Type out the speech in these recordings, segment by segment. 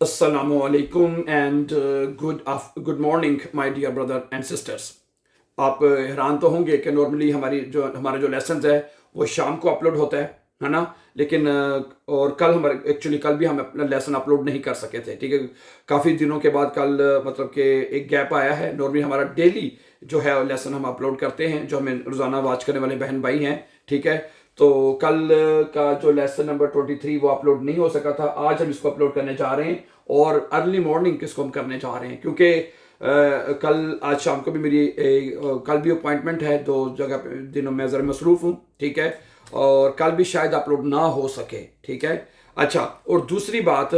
Assalamualaikum and good morning my dear brother and sisters। आप हैरान तो होंगे कि नॉर्मली हमारा जो लेसन है वो शाम को अपलोड होता है ना। लेकिन और कल कल भी हम अपना लेसन अपलोड नहीं कर सके थे। ठीक है, काफ़ी दिनों के बाद कल मतलब कि एक गैप आया है। नॉर्मली हमारा डेली जो है लेसन हम अपलोड करते हैं, जो हमें रोज़ाना वॉच करने वाले बहन भाई हैं। ठीक है, तो कल का जो लेसन नंबर 23 वो अपलोड नहीं हो सका था। आज हम इसको अपलोड करने जा रहे हैं और अर्ली मॉर्निंग किसको हम करने जा रहे हैं, क्योंकि कल आज शाम को भी मेरी कल भी अपॉइंटमेंट है, दो जगह पे दिनों में ज़रा मसरूफ़ हूँ। ठीक है, और कल भी शायद अपलोड ना हो सके। ठीक है, अच्छा, और दूसरी बात,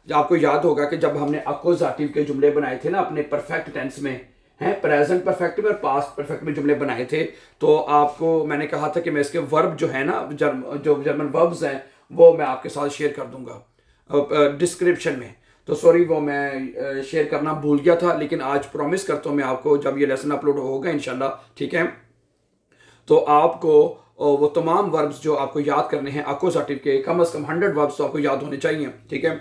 आपको याद होगा कि जब हमने अकोज़ाटिव के जुमले बनाए थे ना अपने परफेक्ट टेंस में, हैं प्रेजेंट परफेक्ट में और पास्ट परफेक्ट में जुमले बनाए थे, तो आपको मैंने कहा था कि मैं इसके वर्ब जो है ना, जो जर्मन वर्ब्स हैं वो मैं आपके साथ शेयर कर दूंगा डिस्क्रिप्शन में। तो सॉरी, वो मैं शेयर करना भूल गया था, लेकिन आज प्रॉमिस करता हूँ मैं आपको, जब ये लेसन अपलोड होगा इंशाल्लाह, ठीक है, तो आपको वो तमाम वर्ब्स जो आपको याद करने हैं अकोज़ाटिव के, कम से कम 100 वर्ब्स तो आपको याद होने चाहिए। ठीक है,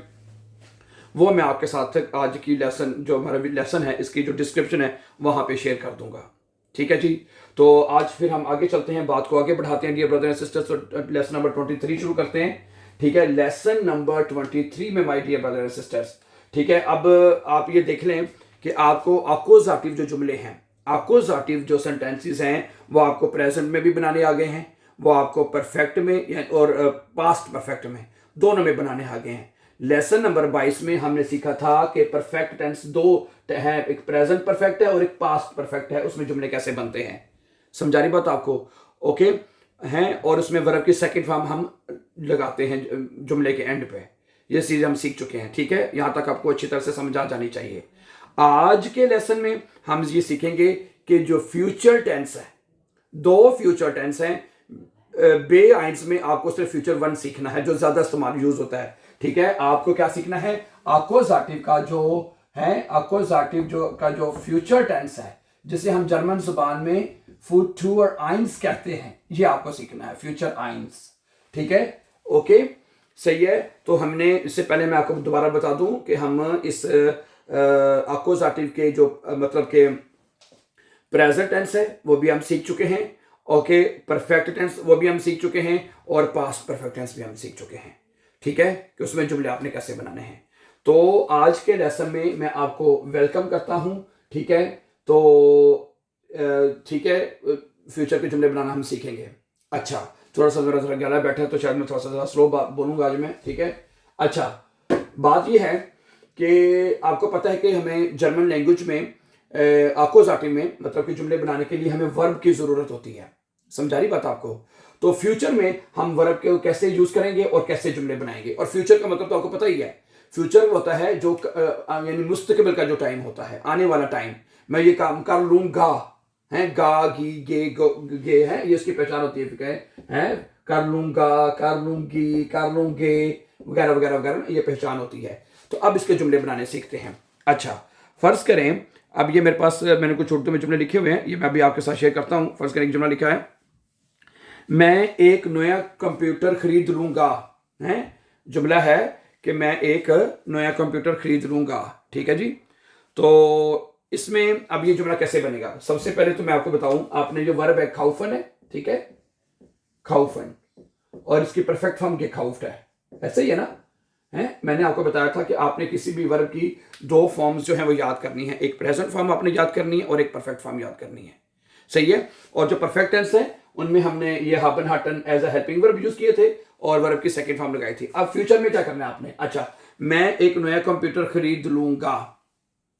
वो मैं आपके साथ आज की लेसन, जो हमारा लेसन है, इसकी जो डिस्क्रिप्शन है वहाँ पे शेयर कर दूंगा। ठीक है जी, तो आज फिर हम आगे चलते हैं, बात को आगे बढ़ाते हैं डियर ब्रदर एंड सिस्टर्स। तो लेसन नंबर 23 शुरू करते हैं। ठीक है, लेसन नंबर 23 में my dear brother and sisters, ठीक है, अब आप ये देख लें कि आपको अकोज़ाटिव जो जुमले हैं, अकोज़ाटिव जो सेंटेंसेस हैं, वो आपको प्रेजेंट में भी बनाने आ गए हैं, वो आपको परफेक्ट में और पास्ट परफेक्ट में, दोनों में बनाने आ गए हैं। लेसन नंबर 22 में हमने सीखा था कि परफेक्ट टेंस दो है, एक प्रेजेंट परफेक्ट है और एक पास्ट परफेक्ट है, उसमें जुमले कैसे बनते हैं। समझा रही बात आपको? ओके हैं, और उसमें वर्ब की सेकंड फॉर्म हम लगाते हैं जुमले के एंड पे। ये चीज़ हम सीख चुके हैं। ठीक है, यहां तक आपको अच्छी तरह से समझा जानी चाहिए। आज के लेसन में हम ये सीखेंगे कि जो फ्यूचर टेंस है, दो फ्यूचर टेंस हैं। बे आइंस में आपको सिर्फ फ्यूचर वन सीखना है, जो ज्यादा इस्तेमाल यूज होता है। ठीक है, आपको क्या सीखना है? अकोज़ाटिव का जो है, अकोज़ाटिव जो फ्यूचर टेंस है, जिसे हम जर्मन जुबान में फुटूर आइंस कहते हैं, ये आपको सीखना है, फ्यूचर आइंस। ठीक है, ओके, सही है। तो हमने, इससे पहले मैं आपको दोबारा बता दूं कि हम इस अकोज़ाटिव के जो मतलब के प्रेजेंट टेंस है वो भी हम सीख चुके हैं। ओके, परफेक्ट टेंस वो भी हम सीख चुके हैं, और पास्ट परफेक्ट टेंस भी हम सीख चुके हैं। ठीक है, कि उसमें जुमले आपने कैसे बनाने हैं। तो आज के लेसन में मैं आपको वेलकम करता हूं। ठीक है, तो ठीक है, फ्यूचर के जुमले बनाना हम सीखेंगे। अच्छा, थोड़ा सा मेरा गला बैठा है तो शायद मैं थोड़ा सा ज़्यादा स्लो बोलूंगा आज मैं। ठीक है, अच्छा, बात यह है कि आपको पता है कि हमें जर्मन लैंग्वेज में अकोज़ाटिव में मतलब कि जुमले बनाने के लिए हमें वर्ब की ज़रूरत होती है। समझा रही बात आपको? तो फ्यूचर में हम वर्ब को कैसे यूज करेंगे और कैसे जुमले बनाएंगे। और फ्यूचर का मतलब तो आपको पता ही है, फ्यूचर होता है जो यानी मुस्तकबिल का जो टाइम होता है, आने वाला टाइम। मैं ये काम कर लूंगा, है गा गी गे है, ये उसकी पहचान होती है, कर लूंगा, कर लूंगी, कर लूंगे, वगैरह वगैरह वगैरह, ये पहचान होती है। तो अब इसके जुमले बनाने सीखते हैं। अच्छा, फर्ज करें, अब ये मेरे पास मैंने कुछ उर्दू में जुमले लिखे हुए हैं, ये मैं अभी आपके साथ शेयर करता हूं। फर्ज करें, एक जुमला लिखा है, मैं एक नया कंप्यूटर खरीद लूंगा। है, जुमला है कि मैं एक नया कंप्यूटर खरीद लूंगा। ठीक है जी, तो इसमें अब ये जुमला कैसे बनेगा? सबसे पहले तो मैं आपको बताऊं, आपने जो वर्ब है खाउफन है, ठीक है, खाउफन, और इसकी परफेक्ट फॉर्म गेखाउफ्ट है, ऐसे ही है ना। है, मैंने आपको बताया था कि आपने किसी भी वर्ब की दो फॉर्म्स जो है वो याद करनी है, एक प्रेजेंट फॉर्म आपने याद करनी है और एक परफेक्ट फॉर्म याद करनी है। सही है, और जो परफेक्ट टेंस है उनमें हमने ये हाबन हाटन as a helping verb use किए थे और वर्ब की सेकंड फॉर्म लगाई थी। अब फ्यूचर में क्या करना है आपने? अच्छा, मैं एक नया कंप्यूटर खरीद लूंगा।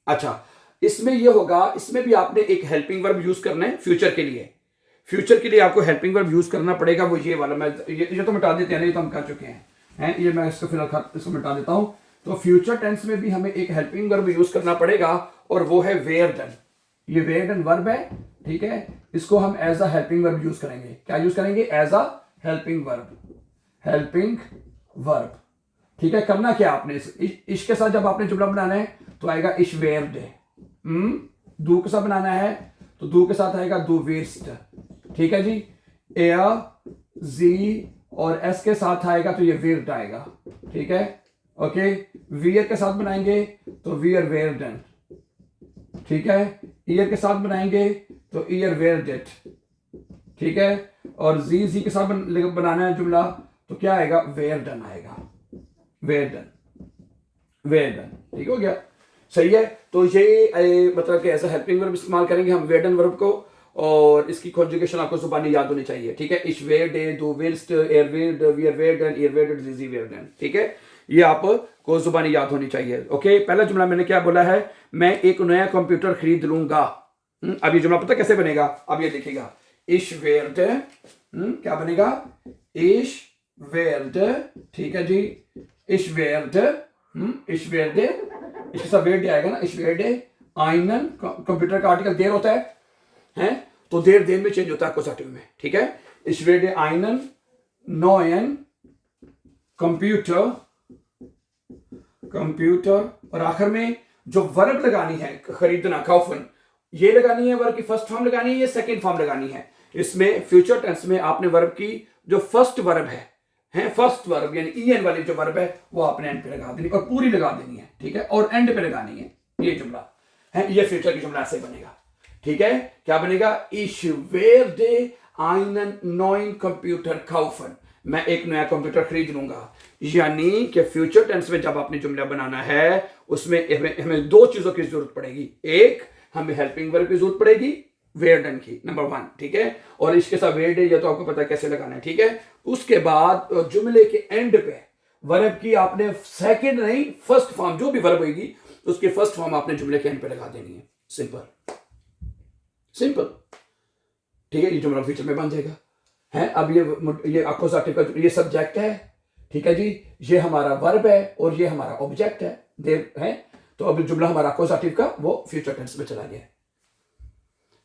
अच्छा, इसमें ये होगा, इसमें भी आपने एक हेल्पिंग वर्ब यूज करना है फ्यूचर के लिए। फ्यूचर के लिए आपको हेल्पिंग वर्ब यूज करना पड़ेगा, वो ये वाला। मैं ये तो मिटा देते हैं, ये तो हम कर चुके हैं, ये मैं इसको फिलहाल इसको मिटा देता हूं। तो फ्यूचर टेंस में भी हमें एक हेल्पिंग वर्ब यूज करना पड़ेगा, और वो है वेयर डन। ये वेयर डन वर्ब है, ठीक है, इसको हम as a helping verb use करेंगे। क्या यूज करेंगे? As a helping verb, helping verb. ठीक है, करना क्या आपने, इश के साथ जब आपने जुमला बनाना है तो आएगा इश वेयर डे। दू के साथ बनाना है तो दू के साथ आएगा दू वेस्ट। ठीक है जी, एयर जी और एस के साथ आएगा तो ये वेर्ड आएगा। ठीक है, ओके, वियर के साथ बनाएंगे तो वियर वेयरडन, ठीक है। ईयर के साथ बनाएंगे तो ईयर वेयरडेड, ठीक है। और जी के साथ बनाना है जुमला तो क्या आएगा, वेयरडन आएगा, वेयरडन, वेयरडन, ठीक हो गया, सही है। तो ये मतलब कि ऐसा हेल्पिंग वर्ब इस्तेमाल करेंगे हम वेयरडन वर्ब को, और इसकी कॉन्जुगेशन आपको जुबानी याद होनी चाहिए, ठीक है। इश वेयरडे, दो विल्स्ट, एर वेयर्ड, वियर वेयरडन, ईयर वेयरडेड, जी वेयरडन, ठीक है। ये आपको जुबानी याद होनी चाहिए। ओके, पहला जुमला मैंने क्या बोला है, मैं एक नया कंप्यूटर खरीद लूंगा। अब ये जुमला पता कैसे बनेगा, अब ये देखिएगा, इश वेयरडे, क्या बनेगा, इश वेयरडे, ठीक है जी, इश वेयरडे, इश वेयरडे, इसके साथ वेयरडे आएगा ना, इश वेयरडे आइनन, कंप्यूटर का आर्टिकल देर होता है, हैं, तो देर देर में चेंज होता है अक्कुसाटिव में, ठीक है। इश वेयरडे आइनन नोयन कंप्यूटर, कंप्यूटर, और आखिर में जो वर्ब लगानी है खरीदना, काउफन, ये लगानी है, वर्ब की फर्स्ट फॉर्म लगानी है, ये सेकंड फॉर्म लगानी है। इसमें फ्यूचर टेंस में आपने वर्ब की जो फर्स्ट वर्ब है फर्स्ट वर्ब यानी ईएन वाली जो वर्ब है वो आपने एंड पे लगा देनी और पूरी लगा देनी है, ठीक है, और एंड पे लगानी है। ये जुमला है, ये फ्यूचर की जुमला ऐसे बनेगा, ठीक है। क्या बनेगा, ich werde einen neuen Computer kaufen, मैं एक नया कंप्यूटर खरीद लूंगा। यानी कि फ्यूचर टेंस में जब आपने जुमला बनाना है उसमें हमें दो चीजों की जरूरत पड़ेगी, एक हमें हेल्पिंग वर्ब की जरूरत पड़ेगी, वेयरडन की, नंबर 1, ठीक है, और इसके साथ वेयरडे या तो आपको पता है कैसे लगाना है, ठीक है। उसके बाद जुमले के एंड पे वर्ब की आपने सेकंड नहीं फर्स्ट फॉर्म, जो भी वर्ब होगी उसकी फर्स्ट फॉर्म आपने जुमले के एंड पे लगा देनी है, सिंपल सिंपल, ठीक है। ये जुमला फ्यूचर में बन जाएगा है। अब ये अक्कुसाटिव का ये सब्जेक्ट है, ठीक है जी, ये हमारा वर्ब है और ये हमारा ऑब्जेक्ट है, देर है। तो अब जुमला हमारा अक्कुसाटिव का वो फ्यूचर टेंस में चला गया,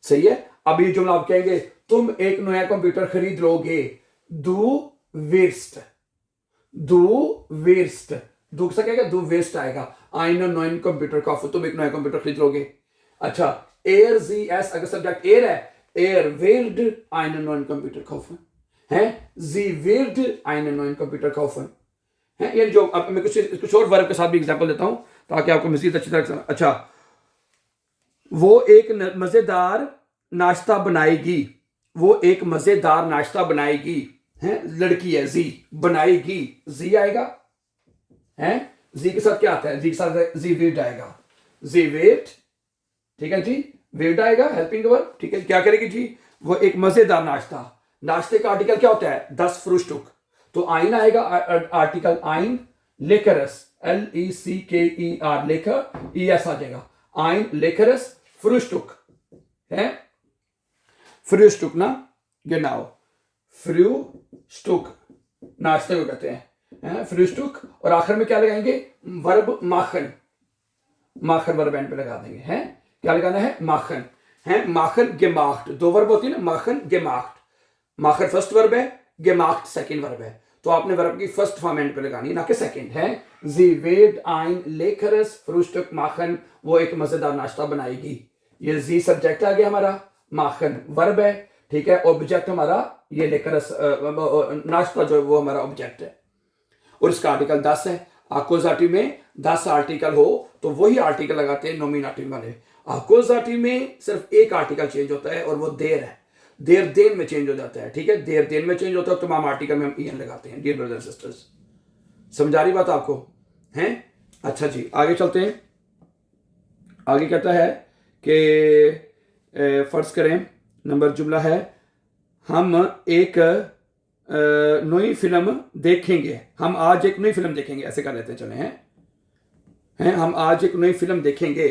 सही है। अब ये जुमला आप कहेंगे तुम एक नया कंप्यूटर खरीद लोगे, दू वेस्ट, दू वेस्ट, दू से क्या, दू वेस्ट आएगा, einen neuen कंप्यूटर का, तुम एक नया कंप्यूटर खरीद लोगे। अच्छा, er sie es अगर सब्जेक्ट एर है, er wird einen neuen Computer kaufen, है, sie wird einen neuen Computer kaufen, है। ये जो अब मैं कुछ और वर्ब के साथ भी एग्जांपल देता हूं ताकि आपको मजीद अच्छी तरह से, अच्छा, वो एक मजेदार नाश्ता बनाएगी, वो एक मजेदार नाश्ता बनाएगी, है, लड़की है, जी बनाएगी, जी आएगा, है, जी के साथ क्या आता है, जी के साथ जी वेट आएगा, जी वेट, ठीक है जी, वेट आएगा हेल्पिंग वर्ब, ठीक है। क्या करेगी जी, वो एक मजेदार नाश्ता, नाश्ते का आर्टिकल क्या होता है, दस फ्रुस्टुक, तो आइन आएगा आर्टिकल आइन, लेकरस, LECKER, लेकर ES आ जाएगा, आइन लेकरस फ्रुस्टुक, है, फ्रुस्टुक ना, genau, फ्रुस्टुक नाश्ते को कहते हैं, फ्रुस्टुक, और आखिर में क्या लगाएंगे, verb Makhan, Makhan verb and पे लगा देंगे, हैं, क्या लगाना है, माखन, है, माखन gemacht, दो वर्ब होती है ना, माखन gemacht, माखन फर्स्ट वर्ब है, gemacht सेकंड वर्ब है, तो आपने वर्ब की फर्स्ट फॉर्म एंड पे लगानी है ना कि सेकंड, है। Sie wird ein leckeres Frühstück machen, वो एक मजेदार नाश्ता बनाएगी, ये जी सब्जेक्ट आ गया हमारा, माखन वर्ब है, ठीक है, ऑब्जेक्ट हमारा ये leckeres नाश्ता जो है वो हमारा ऑब्जेक्ट है, और इसका आर्टिकल 10 है। अक्कुसाटिव में 10 आर्टिकल हो तो वही आर्टिकल लगाते हैं नॉमिनेटिव वाले, अक्कुसाटिव में सिर्फ एक आर्टिकल चेंज होता है और वो देर है, देर देन में चेंज हो जाता है, ठीक है, देर देन में चेंज होता है, तमाम आर्टिकल में हम ईएन लगाते हैं, डियर ब्रदर्स एंड सिस्टर्स, समझा रही बात आपको, हैं। अच्छा जी, आगे चलते हैं। आगे कहता है कि फर्ज करें नंबर जुमला है, हम एक नई फिल्म देखेंगे, हम आज एक नई फिल्म देखेंगे, ऐसे कर लेते हैं, चले, हैं, हम आज एक नई फिल्म देखेंगे,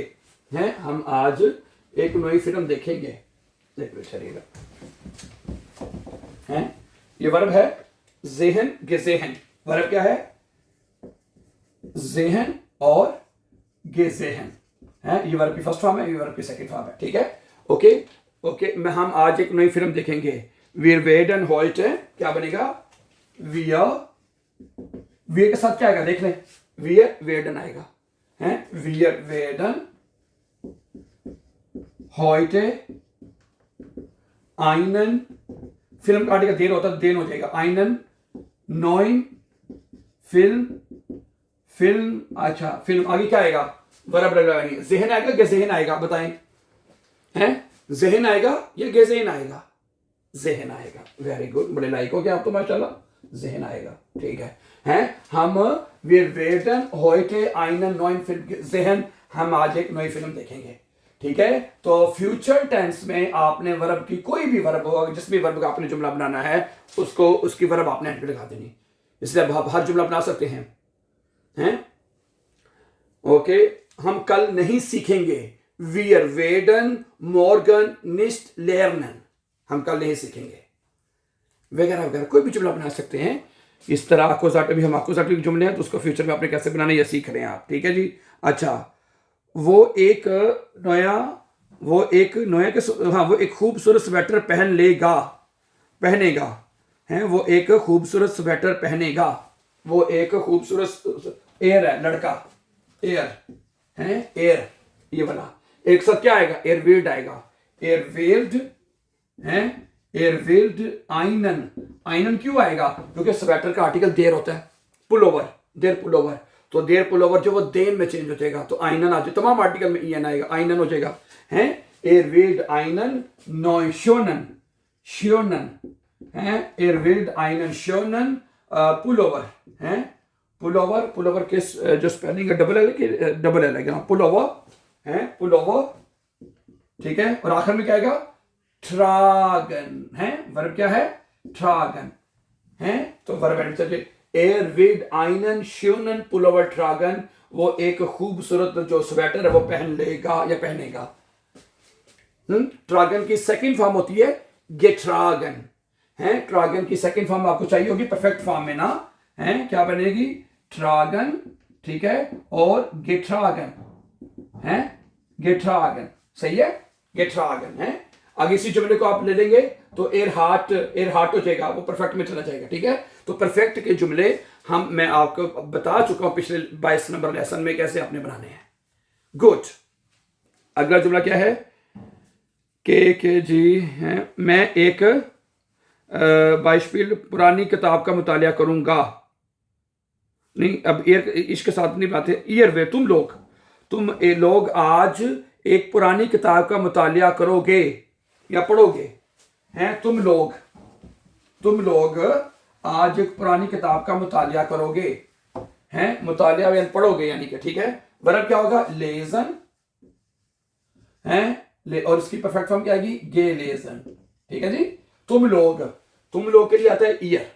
हैं, हम आज एक नई फिल्म देखेंगे, देख लो चलिएगा, हैं, ये वर्ब है ज़ेहन गेज़ेहन, वर्ब क्या है, ज़ेहन और गेज़ेहन, हैं, ये वर्ब की फर्स्ट फॉर्म है, ये वर्ब की सेकंड फॉर्म है, ठीक है। ओके ओके, मैं हम आज एक नई फिल्म देखेंगे, wir werden heute, क्या बनेगा, wir के साथ क्या आएगा, देख लें, wir werden आएगा, हैं, wir werden heute einen, film का आर्टिकल देर होता है, देन हो जाएगा, einen neuen Film फिल्म, अच्छा फिल्म, आगे क्या आएगा, वर्ब लगाएंगे, ज़हन आएगा क्या ज़हन आएगा, बताएं, हैं ज़हन आएगा या गेज़ेन आएगा, ज़हन आएगा, वेरी गुड, बड़े लाइक हो गया आप तो माशाल्लाह, ज़हन आएगा, ठीक है, हैं हम wir werden heute einen neuen Film ज़हन, हम आज एक नई फिल्म देखेंगे, ठीक है। तो फ्यूचर टेंस में आपने वर्ब की कोई भी वर्ब होगा, जिस भी वर्ब का आपने जुमला बनाना है उसको उसकी वर्ब आपने एंड पे लगा देनी, इसलिए आप हर जुमला बना सकते हैं। ओके, हम कल नहीं सीखेंगे, wir werden morgen nicht lernen, हम कल नहीं सीखेंगे, वगैरह वगैरह, कोई भी जुमला बना सकते हैं इस तरह। अकोजाटिव भी हम अकोजाटिव जुमले हैं तो उसको फ्यूचर में आपने कैसे बनाना ये सीख रहे हैं आप, ठीक है जी। अच्छा, वो एक खूबसूरत स्वेटर पहन लेगा, पहनेगा, हैं वो एक खूबसूरत स्वेटर पहनेगा, वो एक खूबसूरत, एयर है लड़का, एयर है, एयर ये वाला, एक साथ क्या आएगा, एयर विल्ड आएगा, एयर विल्ड है, एयर विल्ड आइनन, आइनन क्यों आएगा, क्योंकि स्वेटर का आर्टिकल देर होता है, पुलोवर, देर पुलोवर, तो देर पुलोवर जो वो देन में चेंज हो जाएगा, तो आइनन आ जाए, तमाम आर्टिकल में ईएन आएगा, आइनन हो जाएगा, हैं एयर विल्ड आइनन नॉय शोनन, श्योनन है, एयर विल्ड आइनन श्योनन पुलोवर, हैं पुलोवर, पुलोवर के जो स्पेलिंग है डबल एल की, डबल एल है पुलोवर है, पुलोवर, ठीक है। और आखिर में क्या आएगा, ट्रागन है, वर्ब क्या है, ट्रागन है, तो वर्ब एंड से एयर विड आइनन श्योनन पुलोवर ट्रागन, वो एक खूबसूरत जो स्वेटर है वो पहन लेगा या पहनेगा। ट्रागन की सेकंड फॉर्म होती है गेट्रागन, है ट्रागन की सेकंड फॉर्म आपको चाहिए होगी परफेक्ट फॉर्म में ना, है क्या बनेगी, ट्रागन, ठीक है, और गेट्रागन है, गेट्रागन सही है, गेट्रागन है। आगे इसी जुमले को आप ले लेंगे तो एयर हार्ट हो जाएगा, वो परफेक्ट में चला जाएगा, ठीक है। तो परफेक्ट के जुमले मैं आपको बता चुका हूं पिछले 22 नंबर लेसन में कैसे आपने बनाने हैं। गुड, अगला जुमला क्या है, के जी है, मैं एक बाइशपील पुरानी किताब का मुतालिया करूंगा, नहीं अब इसके साथ नहीं बात है, ईयर वे, तुम लोग आज एक पुरानी किताब का मुतालिया करोगे या पढ़ोगे, हैं तुम लोग आज एक पुरानी किताब का मुतालिया करोगे, हैं मुतालिया या पढ़ोगे यानी कि, ठीक है। वर्ब क्या होगा, लेजन है, और इसकी परफेक्ट फॉर्म क्या आएगी, गे लेजन, ठीक है जी। तुम लोग के लिए आता है ईयर,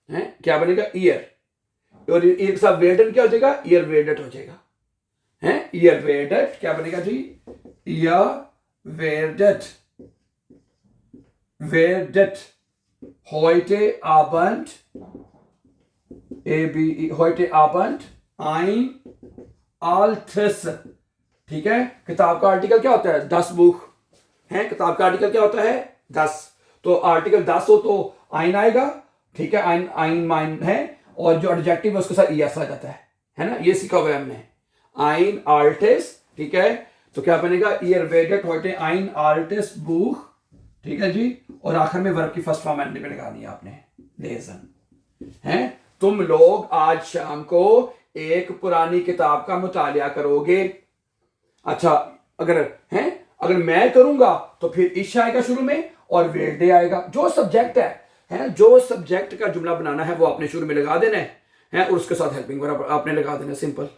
है क्या बनेगा, ईयर, और एक साथ वेडन क्या हो जाएगा, ईयर वेडेड हो जाएगा, है ईयर वेडेड क्या बनेगा जी, ईयर वेडेड, वेडेड, heute Abend, heute Abend ein altes, ठीक है। किताब का आर्टिकल क्या होता है, 10 बुक है, किताब का आर्टिकल क्या होता है, 10, तो आर्टिकल 10 हो तो आइन आएगा, ठीक है, आइन माइन है, और जो एडजेक्टिव है उसके साथ ईएस आ जाता है ना, ये सीखा हुआ है हमने, आइन आल्टेस, ठीक है। तो क्या बनेगा, year वेडेड heute ein altes book, ठीक है जी, और आखिर में वर्ब की फर्स्ट फॉर्म एंड में लगानी है आपने, लेजन है। तुम लोग आज शाम को एक पुरानी किताब का मुतालिया करोगे। अच्छा, अगर मैं करूंगा तो फिर इश आएगा शुरू में और वेल डे आएगा, जो सब्जेक्ट है जो सब्जेक्ट का जुमला बनाना है वो आपने शुरू में लगा देना है, और उसके साथ हेल्पिंग वर्ब आपने लगा देना, सिंपल,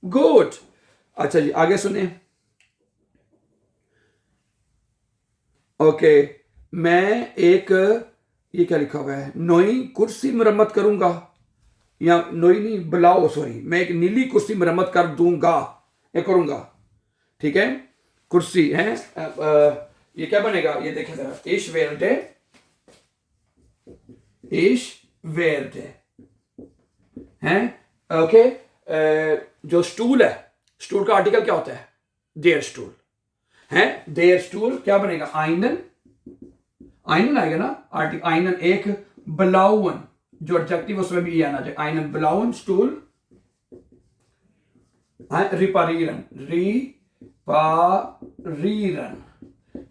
गुड। अच्छा जी, आगे सुने, ओके, मैं एक, ये क्या लिखा हुआ है, नई कुर्सी मरम्मत करूंगा, या नई नहीं बुलाओ, सॉरी, मैं एक नीली कुर्सी मरम्मत कर दूंगा या करूंगा, ठीक है। कुर्सी है, ये क्या बनेगा, ये देखें जरा, इश वेर्डे है, ओके। जो स्टूल है, स्टूल का आर्टिकल क्या होता है, देयर स्टूल है, देयर स्टूल क्या बनेगा, आइनन, आइनन आएगा ना, आर्टिकल आइनन, एक ब्लाउन जो एडजेक्टिव उसमें भी आना चाहिए, आइनन ब्लाउन स्टूल, रिपारीरन,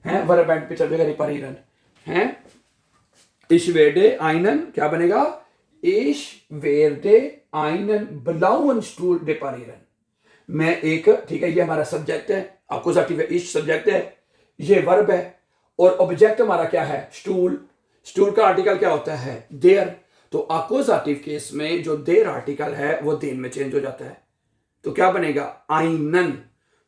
है वर्ब एंड पे चल जाएगा, रिपारीरन है। इश वेडे आइनन क्या बनेगा, Ich werde einen blauen Stuhl reparieren. मैं एक, ठीक है, ये हमारा सब्जेक्ट है, अक्यूजेटिव है, इश सब्जेक्ट है, ये वर्ब है, और ऑब्जेक्ट हमारा क्या है? स्टूल। स्टूल का आर्टिकल क्या होता है? देयर। तो अक्यूजेटिव केस में जो देयर आर्टिकल है वो देन में चेंज हो जाता है, तो क्या बनेगा? आइनन।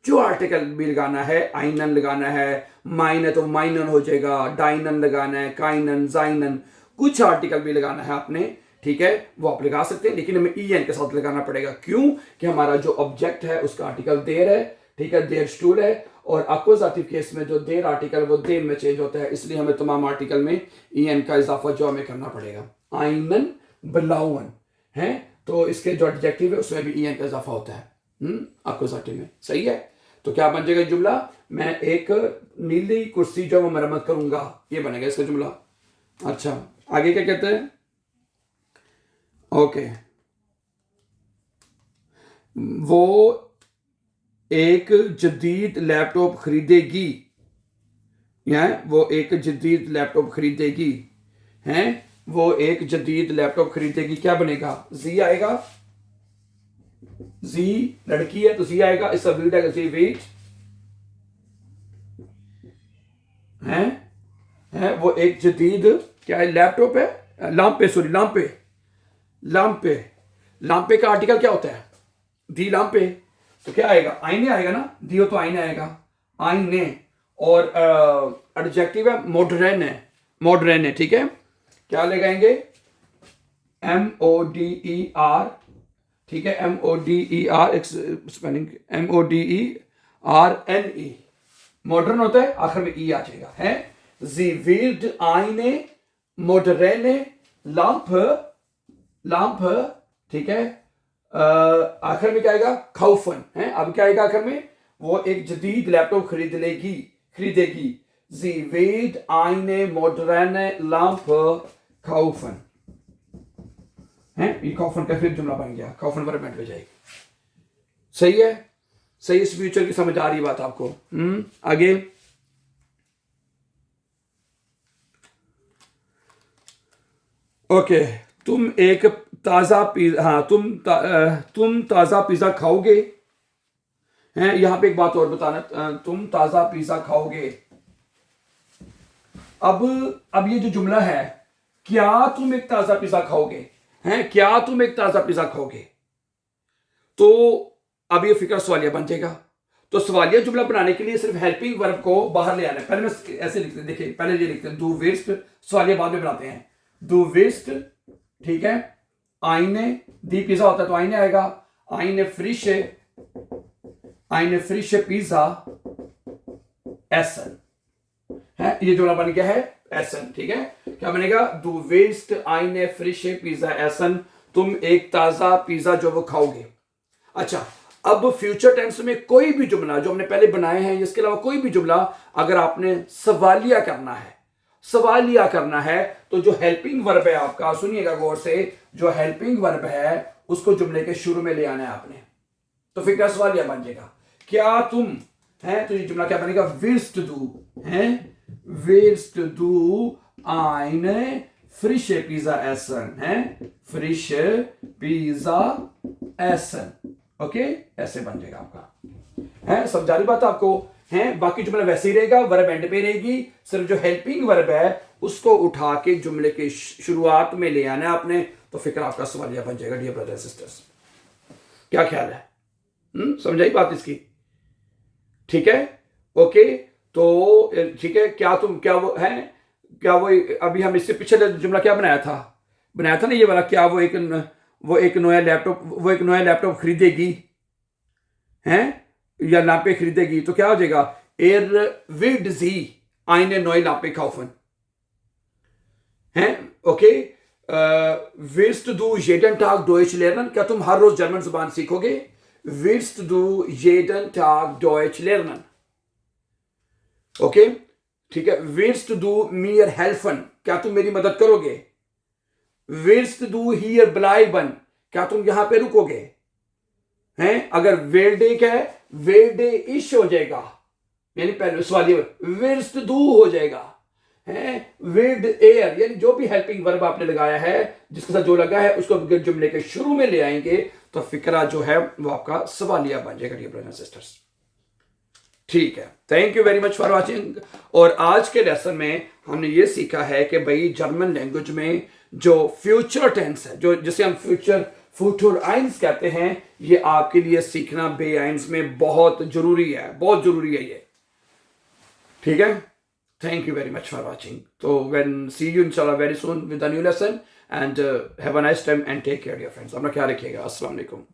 जो आर्टिकल भी लगाना है, आइनन लगाना है, माइन है तो माइनन हो जाएगा, डाइनन लगाना है, काइनन, जाइनन, कुछ आर्टिकल भी लगाना है आपने, ठीक है, वो आप लगा सकते हैं, लेकिन हमें ईएन के साथ लगाना पड़ेगा। क्यों? कि हमारा जो ऑब्जेक्ट है उसका आर्टिकल देर है, ठीक है, देर स्टूल है, और अक्यूजेटिव केस में जो देर आर्टिकल वो देर में चेंज होता है, इसलिए हमें तमाम आर्टिकल में ईएन का इजाफा जो हमें करना पड़ेगा। आइनन ब्लाउन है, तो इसके जो एडजेक्टिव है उसमें भी ईएन का इजाफा होता है अक्यूजेटिव में। सही है? तो क्या बन जाएगा जुमला? मैं एक नीली कुर्सी जो मैं मरम्मत करूंगा, ये बनेगा इसका जुमला। अच्छा, आगे क्या कहते हैं? ओके, वो एक जदीद लैपटॉप खरीदेगी, वो एक जदीद लैपटॉप खरीदेगी, हैं, वो एक जदीद लैपटॉप खरीदेगी, क्या बनेगा? जी आएगा, जी लड़की है तो जी आएगा, इसका वीट आएगा, जी वीट है, वो एक जदीद क्या है? लैपटॉप है, लांपे, सॉरी लांपे, लांपे, लांपे का आर्टिकल क्या होता है? दी लांपे, तो क्या आएगा? आईने आएगा ना, दियो तो आईने आएगा, आईने, और एडजेक्टिव है मॉडर्न है, मॉडर्न है, ठीक है, क्या लगाएंगे? MODER, ठीक है, MODER, स्पेलिंग MODERNE, मॉडर्न होता है, आखिर में ई आ जाएगा, है। जी विल्ड आईने मॉडर्न लांप, लांप, ठीक है, आखिर में क्या आएगा? खाउफन है। अब क्या आएगा आखिर में? वो एक जदीद लैपटॉप खरीदेगी। जी विल्ड आईने मॉडर्न लांप खाउफन है, ये खाउफन का फिर जुमला बन गया, खाउफन वर्ब में जाएगी। सही है? सही, इस फ्यूचर की समझ आ रही बात आपको? आगे ओके, तुम एक ताजा पिज्जा, हाँ, तुम ताजा पिज्जा खाओगे, हैं, यहां पे एक बात और बताना, तुम ताजा पिज्जा खाओगे। अब ये जो जुमला है, क्या तुम एक ताजा पिज्जा खाओगे, हैं, क्या तुम एक ताजा पिज्जा खाओगे, तो अब ये फिक्र सवालिया बन जाएगा। तो सवालिया जुमला बनाने के लिए सिर्फ हेल्पिंग वर्ब को बाहर ले आना है। पहले मैं ऐसे लिखते हैं, देखिए पहले ये लिखते हैं, दू विस्ट, सवालिया बाद में बनाते हैं। दू विस्ट, ठीक है, आईने, दी पिज्जा होता है तो आईने आएगा, आईने फ्रिश पिज्जा एसन है, ये जुमला बन गया है एसन, ठीक है। क्या बनेगा? दू विस्ट आईने फ्रिश पिज्जा एसन, तुम एक ताजा पिज्जा जो वो खाओगे। अच्छा, अब फ्यूचर टेंस में कोई भी जुमला जो हमने पहले बनाए हैं, इसके अलावा कोई भी जुमला अगर आपने सवालिया करना है, तो जो हेल्पिंग वर्ब है आपका, सुनिएगा गौर से, जो हेल्पिंग वर्ब है उसको जुमले के शुरू में ले आना है आपने, तो फिर क्या सवालिया बन जाएगा? क्या तुम, है, तो ये जुमला क्या बनेगा? विल्स्ट दू eine frische Pizza essen, है, frische Pizza essen, ओके, ऐसे बन जाएगा आपका, है, समझा रही बात आपको, है। बाकी जुमला वैसे ही रहेगा, वर्ब एंड पे रहेगी, सिर्फ जो हेल्पिंग वर्ब है उसको उठा के जुमले के शुरुआत में ले आना है आपने, तो फिक्र आपका सवालिया बन जाएगा। डियर ब्रदर सिस्टर्स, क्या ख्याल है? समझाई बात इसकी? ठीक है, ओके, तो ठीक है, क्या वो अभी हम इससे पिछले जुमला क्या बनाया था ना, ये वाला, क्या वो एक नया लैपटॉप खरीदेगी, हैं, या लापे खरीदेगी, तो क्या हो जाएगा? एर विड जी आइने नोए लापे काउफन, हैं, ओके। विल्स्ट दू जेडन टाग डॉयच लर्नन, क्या तुम हर रोज जर्मन जुबान सीखोगे? विल्स्ट दू जेडन टाग डॉयच लर्नन, ओके, ठीक है। विल्स्ट दू मियर हेल्फन, क्या तुम मेरी मदद करोगे? विल्स्ट दू हियर ब्लाइबन, क्या तुम यहां पे रुकोगे, हैं। अगर वेल्डे क्या है, वेल्डे इश हो जाएगा, यानी पहले सवालिया विल्स्ट दू हो जाएगा, हैं विद एयर, यानी जो भी हेल्पिंग वर्ब आपने लगाया है, जिसके साथ जो लगा है, उसको अगर जुमले के शुरू में ले आएंगे तो फिक्रा जो है वो आपका सवालिया बन जाएगा डियर ब्रदर्स एंड सिस्टर्स। ठीक है, thank you very much for watching. और आज के लेसन में हमने ये सीखा है कि भाई जर्मन लैंग्वेज में जो फ्यूचर टेंस है, जो जिसे हम फ्यूचर आइंस कहते हैं, ये आपके लिए सीखना बे आइंस में बहुत जरूरी है, बहुत जरूरी है ये। ठीक है, thank you very much for watching. तो वेन सी यू इंशाल्लाह very soon with a new lesson and have a nice time and take care dear friends. अपना ख्याल रखिएगा। अस्सलाम वालेकुम।